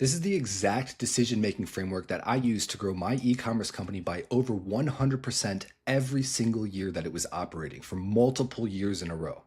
This is the exact decision-making framework that I use to grow my e-commerce company by over 100% every single year that it was operating for multiple years in a row,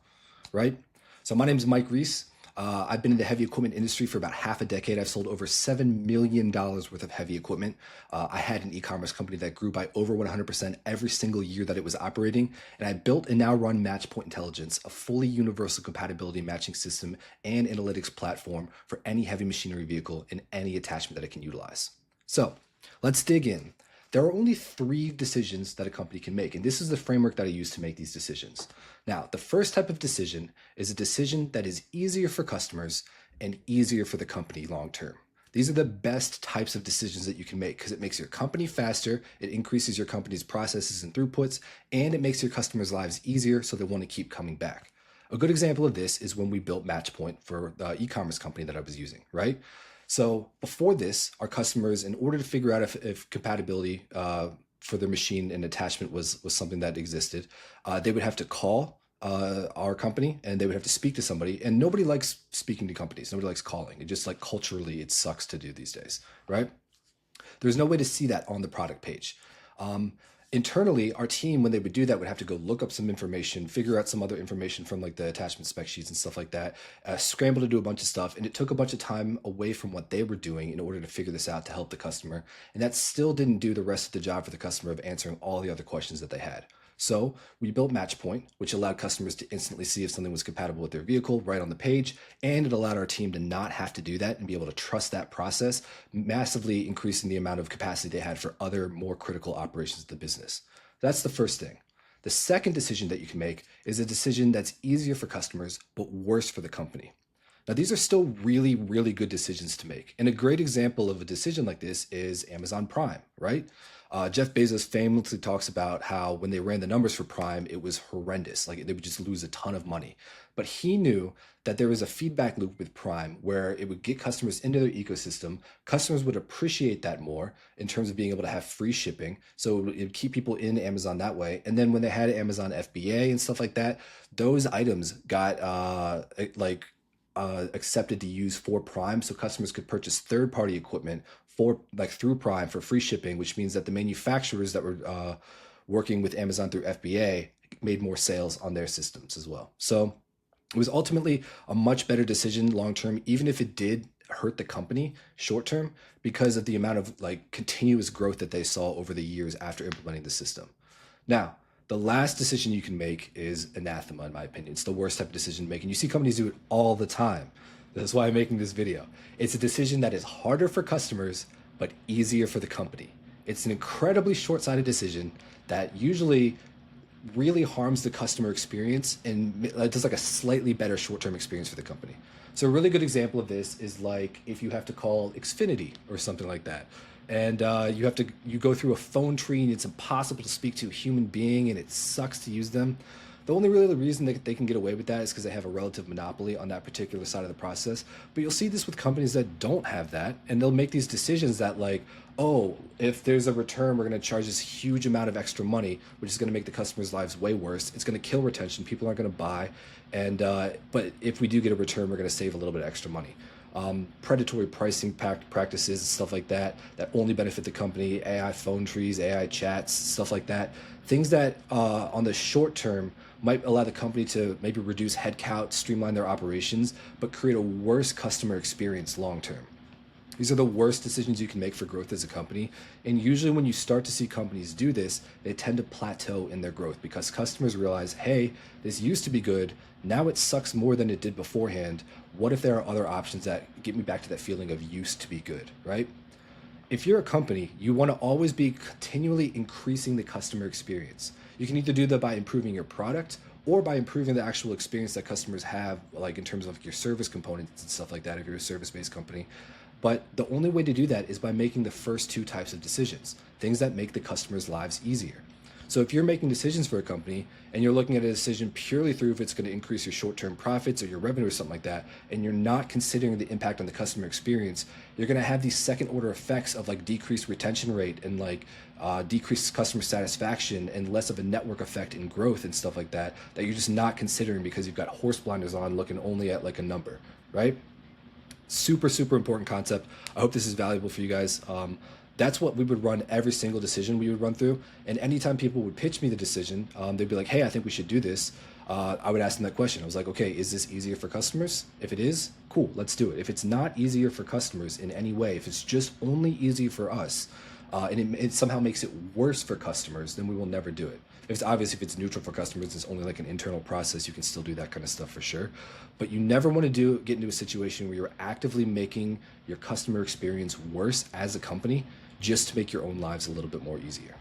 right? So my name is Mike Reese. I've been in the heavy equipment industry for about half a decade. I've sold over $7 million worth of heavy equipment. I had an e-commerce company that grew by over 100% every single year that it was operating. And I built and now run Matchpoint Intelligence, a fully universal compatibility matching system and analytics platform for any heavy machinery vehicle and any attachment that it can utilize. So let's dig in. There are only three decisions that a company can make, and this is the framework that I use to make these decisions. Now, the first type of decision is a decision that is easier for customers and easier for the company long term. These are the best types of decisions that you can make because it makes your company faster, it increases your company's processes and throughputs, and it makes your customers' lives easier so they want to keep coming back. A good example of this is when we built Matchpoint for the e-commerce company that I was using, right? So before this, our customers, in order to figure out if compatibility for their machine and attachment was something that existed, they would have to call our company and they would have to speak to somebody. And nobody likes speaking to companies. Nobody likes calling. It just like culturally, it sucks to do these days, right? There's no way to see that on the product page. Internally, our team, when they would do that, would have to go look up some information, figure out some other information from like the attachment spec sheets and stuff like that, scramble to do a bunch of stuff. And it took a bunch of time away from what they were doing in order to figure this out to help the customer. And that still didn't do the rest of the job for the customer of answering all the other questions that they had. So we built Matchpoint, which allowed customers to instantly see if something was compatible with their vehicle right on the page. And it allowed our team to not have to do that and be able to trust that process, massively increasing the amount of capacity they had for other more critical operations of the business. That's the first thing. The second decision that you can make is a decision that's easier for customers, but worse for the company. Now, these are still really, really good decisions to make. And a great example of a decision like this is Amazon Prime, right? Jeff Bezos famously talks about how when they ran the numbers for Prime, it was horrendous. Like they would just lose a ton of money. But he knew that there was a feedback loop with Prime where it would get customers into their ecosystem. Customers would appreciate that more in terms of being able to have free shipping. So it would keep people in Amazon that way. And then when they had Amazon FBA and stuff like that, those items got accepted to use for Prime, so customers could purchase third-party equipment for through Prime for free shipping, which means that the manufacturers that were working with Amazon through FBA made more sales on their systems as well. So it was ultimately a much better decision long term, even if it did hurt the company short term, because of the amount of continuous growth that they saw over the years after implementing the system. Now, the last decision you can make is anathema, in my opinion. It's the worst type of decision to make. And you see companies do it all the time. That's why I'm making this video. It's a decision that is harder for customers, but easier for the company. It's an incredibly short-sighted decision that usually really harms the customer experience and does a slightly better short-term experience for the company. So a really good example of this is if you have to call Xfinity or something like that. And you go through a phone tree and it's impossible to speak to a human being and it sucks to use them. The only really reason that they can get away with that is because they have a relative monopoly on that particular side of the process. But you'll see this with companies that don't have that, and they'll make these decisions that oh, if there's a return, we're going to charge this huge amount of extra money, which is going to make the customers' lives way worse. It's going to kill retention. People aren't going to buy. And but if we do get a return, we're going to save a little bit of extra money. Predatory pricing practices and stuff like that only benefit the company, AI phone trees, AI chats, stuff like that. Things that on the short term might allow the company to maybe reduce headcount, streamline their operations, but create a worse customer experience long term. These are the worst decisions you can make for growth as a company. And usually when you start to see companies do this, they tend to plateau in their growth because customers realize, hey, this used to be good. Now it sucks more than it did beforehand. What if there are other options that get me back to that feeling of used to be good, right? If you're a company, you want to always be continually increasing the customer experience. You can either do that by improving your product or by improving the actual experience that customers have, in terms of your service components and stuff like that, if you're a service-based company. But the only way to do that is by making the first two types of decisions, things that make the customer's lives easier. So if you're making decisions for a company and you're looking at a decision purely through if it's going to increase your short-term profits or your revenue or something like that, and you're not considering the impact on the customer experience, you're going to have these second-order effects of decreased retention rate and decreased customer satisfaction and less of a network effect in growth and stuff like that you're just not considering because you've got horse blinders on looking only at a number, right? Super, super important concept. I hope this is valuable for you guys. That's what we would run every single decision we would run through. And anytime people would pitch me the decision, they'd be like, hey, I think we should do this. I would ask them that question. I was like, okay, is this easier for customers? If it is, cool, let's do it. If it's not easier for customers in any way, if it's just only easy for us, and it somehow makes it worse for customers, then we will never do it. If it's obvious, if it's neutral for customers, it's only like an internal process, you can still do that kind of stuff for sure. But you never want to get into a situation where you're actively making your customer experience worse as a company just to make your own lives a little bit more easier.